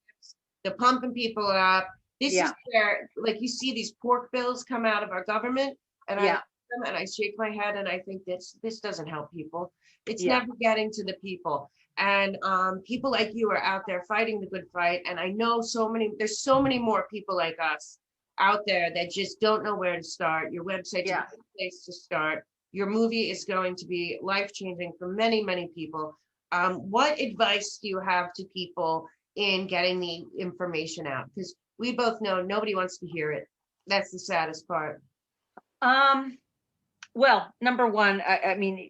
S1: The pumping people up. This
S2: Yeah.
S1: is where, like, you see these pork bills come out of our government, and
S2: Yeah.
S1: I shake my head, and I think this doesn't help people. It's
S2: Yeah.
S1: never getting to the people. And people like you are out there fighting the good fight. And I know there's so many more people like us out there that just don't know where to start. Your website's
S2: Yeah.
S1: a good place to start. Your movie is going to be life-changing for many, many people. What advice do you have to people in getting the information out? Because we both know nobody wants to hear it. That's the saddest part.
S2: Well, number one, I mean,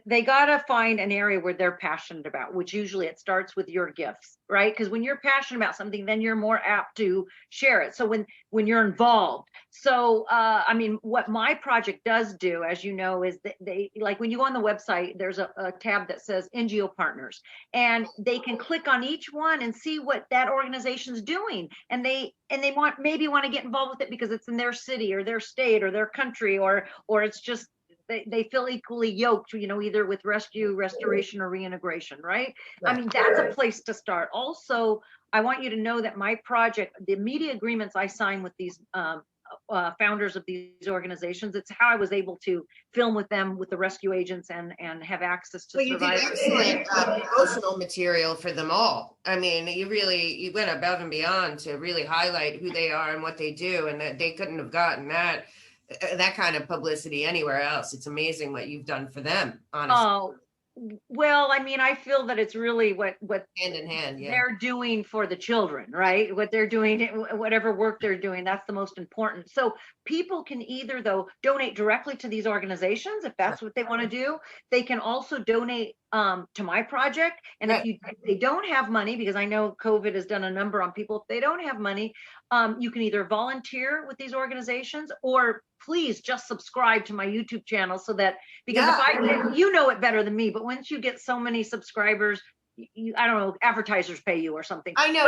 S2: they got to find an area where they're passionate about, which usually it starts with your gifts, right? Because when you're passionate about something, then you're more apt to share it. So when you're involved. So, I mean, what my project does do, as you know, is that they, like when you go on the website, there's a tab that says NGO partners, and they can click on each one and see what that organization's doing. And they maybe want to get involved with it because it's in their city or their state or their country, or it's just, they feel equally yoked, either with rescue, restoration, or reintegration, right? I mean, that's a place to start. Also, I want you to know that my project, the media agreements I sign with these founders of these organizations, it's how I was able to film with them, with the rescue agents, and have access to survivors.
S1: You did excellent promotional material for them all. I mean, you went above and beyond to really highlight who they are and what they do, and that they couldn't have gotten that kind of publicity anywhere else. It's amazing what you've done for them, honestly.
S2: Oh, well, I mean, I feel that it's really what
S1: hand in hand, yeah,
S2: they're doing for the children, right? What they're doing, whatever work they're doing, that's the most important. So people can either, though, donate directly to these organizations if that's what they want to do. They can also donate to my project. And if they don't have money, because I know COVID has done a number on people, if they don't have money, you can either volunteer with these organizations, or please just subscribe to my YouTube channel, so that, because if you know it better than me, but once you get so many subscribers, I don't know, advertisers pay you or something.
S1: I know.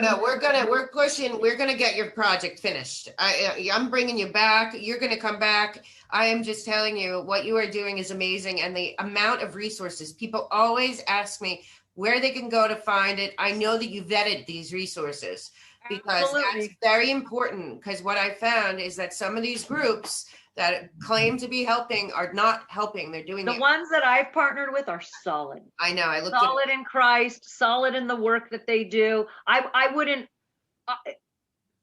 S1: No. We're pushing. We're gonna get your project finished. I'm bringing you back. You're gonna come back. I am just telling you, what you are doing is amazing, and the amount of resources. People always ask me where they can go to find it. I know that you vetted these resources, because that's very important. Because what I found is that some of these groups that claim to be helping are not helping. They're doing
S2: the ones that I've partnered with are solid.
S1: I know. I looked
S2: solid in Christ, solid in the work that they do. I wouldn't.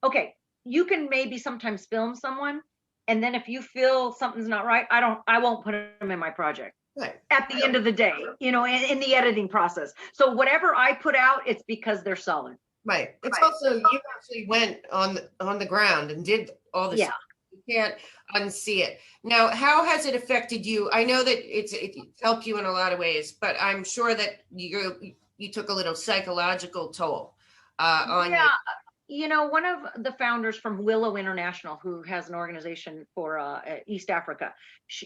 S2: Okay, you can maybe sometimes film someone, and then if you feel something's not right, I won't put them in my project.
S1: Right.
S2: At the end of the day, in the editing process. So whatever I put out, it's because they're solid.
S1: Right. It's also, you actually went on the ground and did all this.
S2: Yeah.
S1: You can't unsee it. Now, how has it affected you? I know that it helped you in a lot of ways, but I'm sure that you took a little psychological toll on you.
S2: One of the founders from Willow International, who has an organization for East Africa,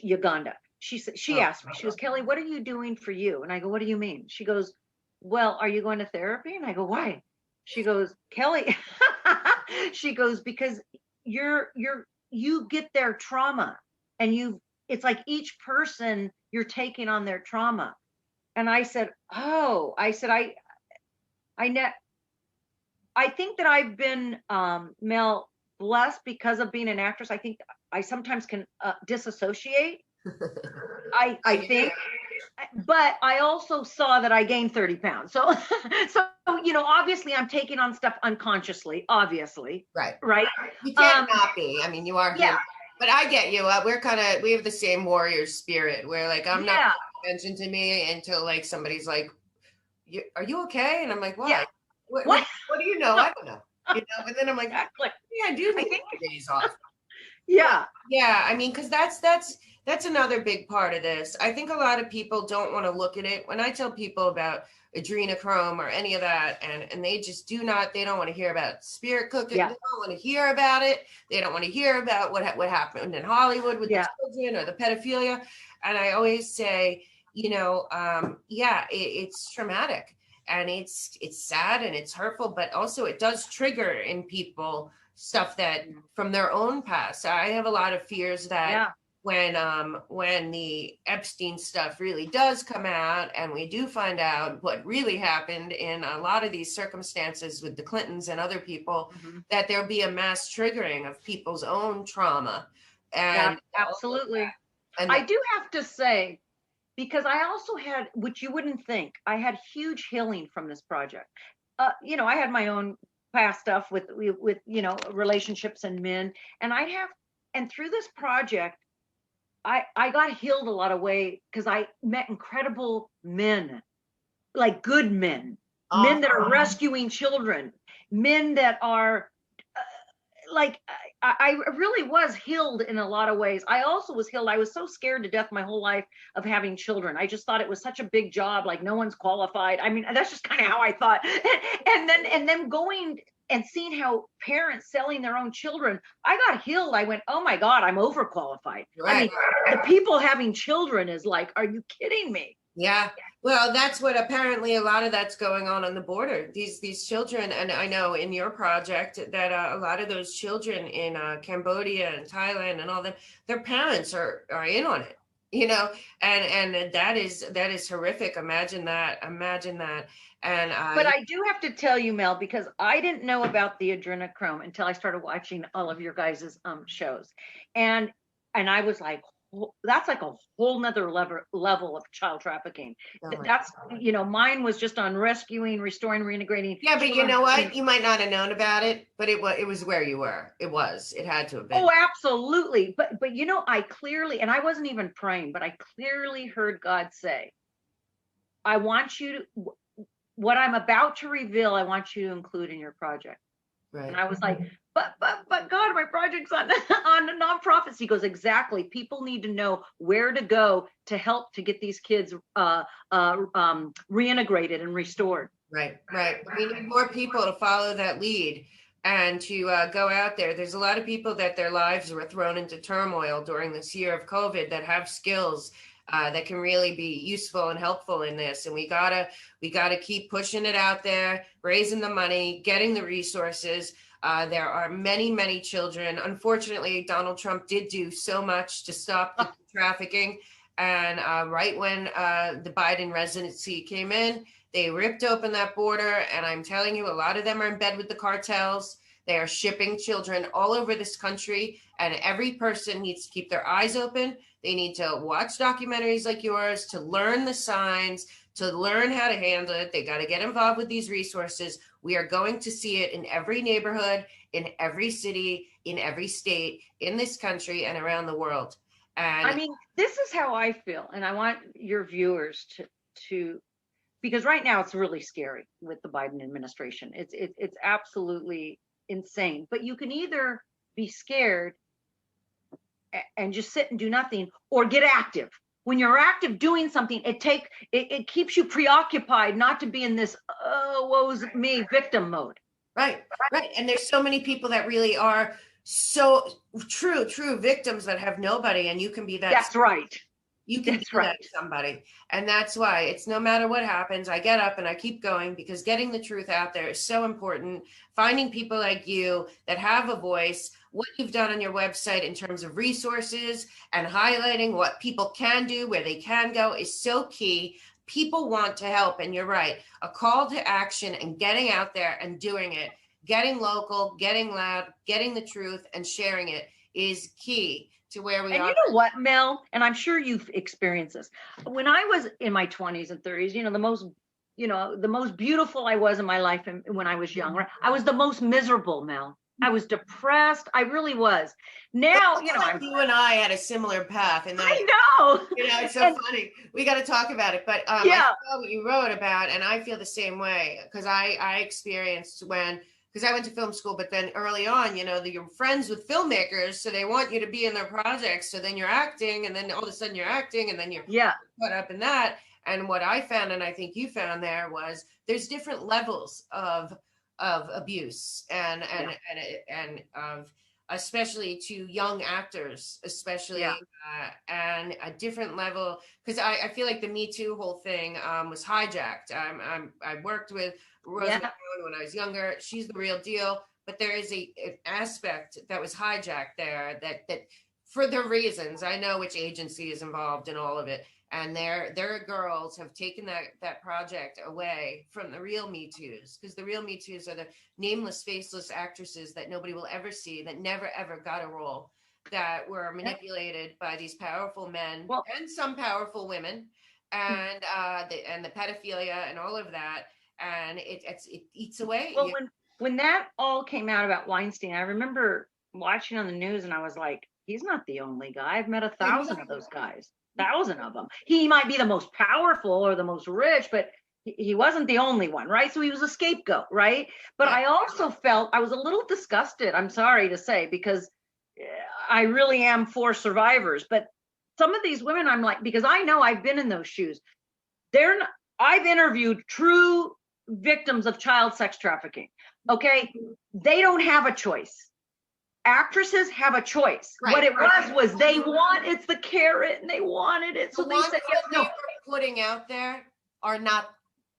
S2: Uganda, she asked me, she goes, Kelly, what are you doing for you? And I go, what do you mean? She goes, well, are you going to therapy? And I go, why? She goes, Kelly, she goes, because you get their trauma, and it's like each person you're taking on their trauma. And I said, I think that I've been, Mel, blessed because of being an actress. I think I sometimes can disassociate. I think, but I also saw that I gained 30 pounds. So, obviously I'm taking on stuff unconsciously, obviously.
S1: Right. You can't not be. I mean, you are.
S2: Yeah.
S1: But I get you. We have the same warrior spirit, where like, I'm not paying attention to me until like somebody's like, are you okay? And I'm like, why?
S2: Yeah.
S1: What do you know? I don't know. But then I'm like, I do think days off.
S2: Yeah.
S1: Yeah. I mean, because that's another big part of this. I think a lot of people don't want to look at it. When I tell people about adrenochrome or any of that, and they just they don't want to hear about spirit cooking.
S2: Yeah.
S1: They don't want to hear about it. They don't want to hear about what happened in Hollywood with the children or the pedophilia. And I always say, it's traumatic. and it's sad and it's hurtful, but also it does trigger in people stuff that from their own past. I have a lot of fears that when the Epstein stuff really does come out and we do find out what really happened in a lot of these circumstances with the Clintons and other people, that there'll be a mass triggering of people's own trauma. And
S2: absolutely. And I do have to say, because I also had, which you wouldn't think, I had huge healing from this project. You know, I had my own past stuff with you know, relationships and men, and through this project, I got healed a lot of way because I met incredible men, like good men, men that are rescuing children, men that are like, I really was healed in a lot of ways. I also was healed. I was so scared to death my whole life of having children. I just thought it was such a big job, like no one's qualified. I mean, that's just kind of how I thought. And then going and seeing how parents selling their own children, I got healed. I went, oh my God, I'm overqualified. Right. I mean, the people having children is like, are you kidding me?
S1: Yeah. Well, that's what apparently a lot of that's going on the border. These children, and I know in your project that a lot of those children in Cambodia and Thailand and all that, their parents are in on it, you know, and that is horrific. Imagine that. But
S2: I do have to tell you, Mel, because I didn't know about the adrenochrome until I started watching all of your guys' shows, and I was like, that's like a whole nother level of child trafficking. That's, you know, mine was just on rescuing, restoring, reintegrating.
S1: Yeah, but you know what? You might not have known about it, but it was where you were. It had to have been.
S2: Oh, absolutely. But you know, I clearly, and I wasn't even praying, but I clearly heard God say, I want you to, what I'm about to reveal, I want you to include in your project. Right. And I was like, but God, my project's on nonprofits. He goes, exactly. People need to know where to go to help to get these kids reintegrated and restored.
S1: Right. We need more people to follow that lead and to go out there. There's a lot of people that their lives were thrown into turmoil during this year of COVID that have skills that can really be useful and helpful in this. And we gotta keep pushing it out there, raising the money, getting the resources. There are many children. Unfortunately, Donald Trump did do so much to stop the trafficking. And right when the Biden residency came in, they ripped open that border. And I'm telling you, a lot of them are in bed with the cartels. They are shipping children all over this country. And every person needs to keep their eyes open. They need to watch documentaries like yours to learn the signs, to learn how to handle it. They got to get involved with these resources. We are going to see it in every neighborhood, in every city, in every state, in this country and around the world. And
S2: I mean, this is how I feel. And I want your viewers to because right now it's really scary with the Biden administration. It's absolutely insane. But you can either be scared and just sit and do nothing, or get active. When you're active doing something, it keeps you preoccupied not to be in this woe's me victim mode.
S1: Right. And there's so many people that really are so true victims that have nobody, and you can be that.
S2: That's right.
S1: You can do that to somebody. And that's why it's no matter what happens, I get up and I keep going, because getting the truth out there is so important. Finding people like you that have a voice, what you've done on your website in terms of resources and highlighting what people can do, where they can go, is so key. People want to help. And you're right. A call to action and getting out there and doing it, getting local, getting loud, getting the truth and sharing it is key to where we are.
S2: And you know what, Mel, and I'm sure you've experienced this. When I was in my 20s and 30s, the most beautiful I was in my life when I was younger, I was the most miserable, Mel. I was depressed. I really was. Now,
S1: you and I had a similar path. And
S2: I know.
S1: It's so funny. We got to talk about it. But I saw what you wrote about, and I feel the same way, because I experienced because I went to film school, but then early on, you're friends with filmmakers, so they want you to be in their projects. So then you're acting, and then all of a sudden you're acting, and then you're caught up in that. And what I found, and I think you found there, was there's different levels of abuse and of especially to young actors, especially, and a different level. Because I feel like the Me Too whole thing was hijacked. I worked with Rosamund when I was younger. She's the real deal. But there is an aspect that was hijacked there that for the reasons, I know which agency is involved in all of it. And their girls have taken that project away from the real Me Too's, because the real Me Too's are the nameless, faceless actresses that nobody will ever see, that never, ever got a role, that were manipulated by these powerful men and some powerful women, and the pedophilia and all of that. And it eats away.
S2: Well, when that all came out about Weinstein, I remember watching on the news and I was like, he's not the only guy. I've met 1,000 of those guys. 1,000 of them. He might be the most powerful or the most rich, but he wasn't the only one, right? So he was a scapegoat, right? But I also felt I was a little disgusted, I'm sorry to say, because I really am for survivors. But some of these women, I'm like, because I know I've been in those shoes. I've interviewed true victims of child sex trafficking. Okay, they don't have a choice. Actresses have a choice. Right. What it was it's the carrot, and they wanted it. So they said,
S1: they were putting out there are not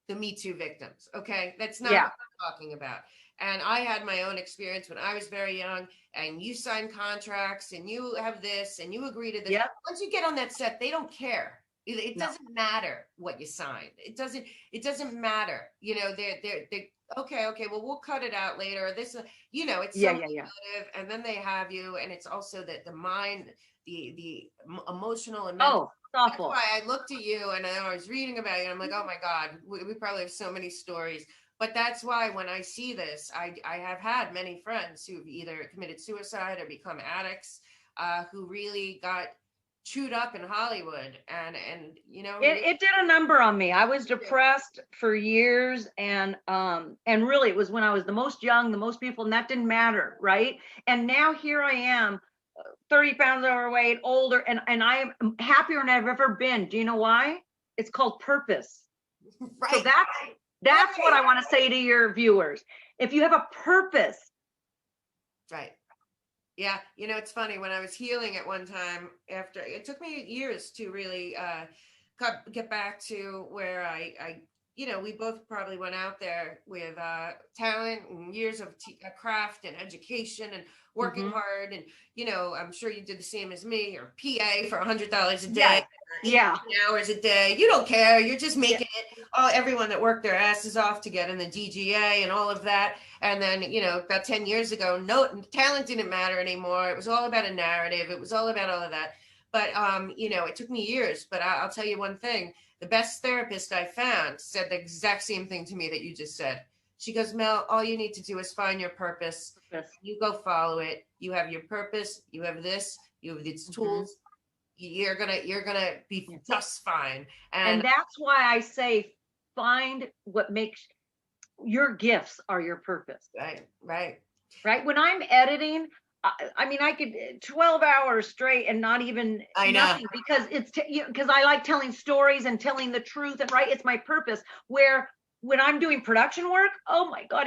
S1: the Me Too victims. Okay, that's not what I'm talking about. And I had my own experience when I was very young, and you sign contracts and you have this and you agree to this. Yep. Once you get on that set, they don't care. It doesn't matter what you signed. It doesn't matter. You know, they're okay, well, we'll cut it out later. This, it's something and then they have you, and it's also that the mind, the emotional and mental. That's why I looked at you and I was reading about you, and I'm like, oh my God, we probably have so many stories. But that's why when I see this, I have had many friends who've either committed suicide or become addicts, who really got chewed up in Hollywood, and
S2: it did a number on me. I was depressed for years, and really it was when I was the most young, the most beautiful, and that didn't matter, right? And now here I am, 30 pounds overweight, older, and I am happier than I've ever been. Do you know why? It's called purpose. Right. So that's what I want to say to your viewers. If you have a purpose.
S1: Right. Yeah, it's funny, when I was healing at one time, after it took me years to really get back to where I we both probably went out there with talent and years of craft and education and working hard, and I'm sure you did the same as me, or PA for $100 a day, 18 hours a day. You don't care. You're just making it. Oh, everyone that worked their asses off to get in the DGA and all of that. And then, about 10 years ago, talent didn't matter anymore. It was all about a narrative. It was all about all of that. But, it took me years. But I'll tell you one thing. The best therapist I found said the exact same thing to me that you just said. She goes, Mel, all you need to do is find your purpose. You go follow it. You have your purpose. You have this. You have these tools. You're gonna be just fine.
S2: And that's why I say, find what makes your gifts are your purpose.
S1: Right.
S2: When I'm editing, I could 12 hours straight and not even nothing, because because I like telling stories and telling the truth, and it's my purpose. Where when I'm doing production work, oh my God,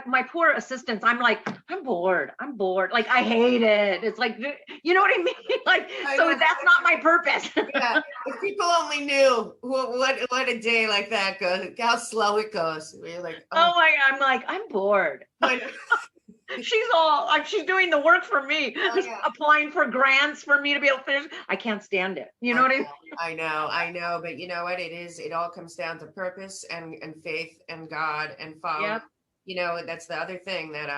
S2: my poor assistants, I'm like, I'm bored. Like, I hate it. It's like, you know what I mean? Like, so that's not my purpose.
S1: Yeah. If people only knew what a day like that goes, how slow it goes. You're like,
S2: oh my God, I'm like, I'm bored. She's doing the work for me, applying for grants for me to be able to finish. I can't stand it. You know what I mean?
S1: I know, but you know what it is? It all comes down to purpose and faith and God and follow. Yep. That's the other thing that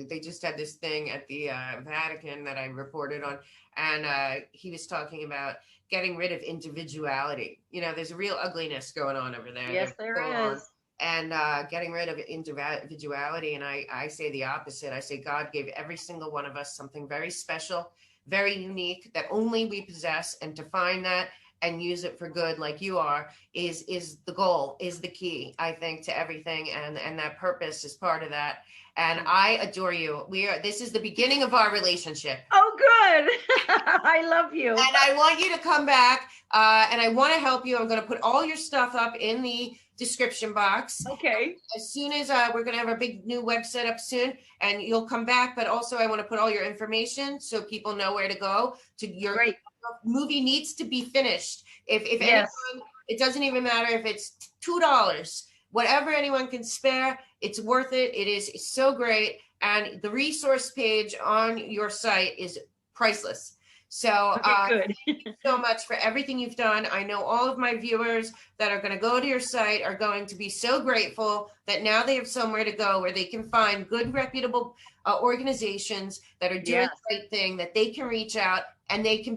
S1: they just had this thing at the Vatican that I reported on, and he was talking about getting rid of individuality. There's a real ugliness going on over there.
S2: Yes, there is.
S1: And getting rid of individuality. And I say the opposite. I say God gave every single one of us something very special, very unique, that only we possess, and to find that and use it for good, like you are, is the goal, is the key, I think, to everything. And that purpose is part of that. And I adore you. This is the beginning of our relationship.
S2: Oh, good. I love you.
S1: And I want you to come back, and I want to help you. I'm going to put all your stuff up in the description box.
S2: Okay.
S1: As soon as we're going to have a big new website up soon, and you'll come back. But also, I want to put all your information so people know where to go. To your
S2: Great.
S1: movie needs to be finished. If
S2: Yes.
S1: anyone, it doesn't even matter if it's $2, whatever anyone can spare, it's worth it. It is so great, and the resource page on your site is priceless. So
S2: Okay, good.
S1: thank you so much for everything you've done. I know all of my viewers that are going to go to your site are going to be so grateful that now they have somewhere to go where they can find good, reputable organizations that are doing
S2: Yes.
S1: the right thing, that they can reach out and they can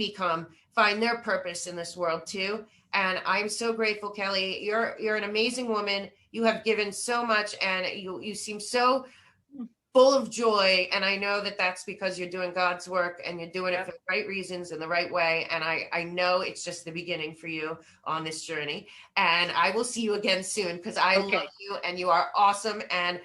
S1: find their purpose in this world too. And I'm so grateful, Kelly. You're an amazing woman. You have given so much, and you seem so full of joy. And I know that that's because you're doing God's work, and you're doing it for the right reasons in the right way. And I know it's just the beginning for you on this journey. And I will see you again soon, because I love you and you are awesome. And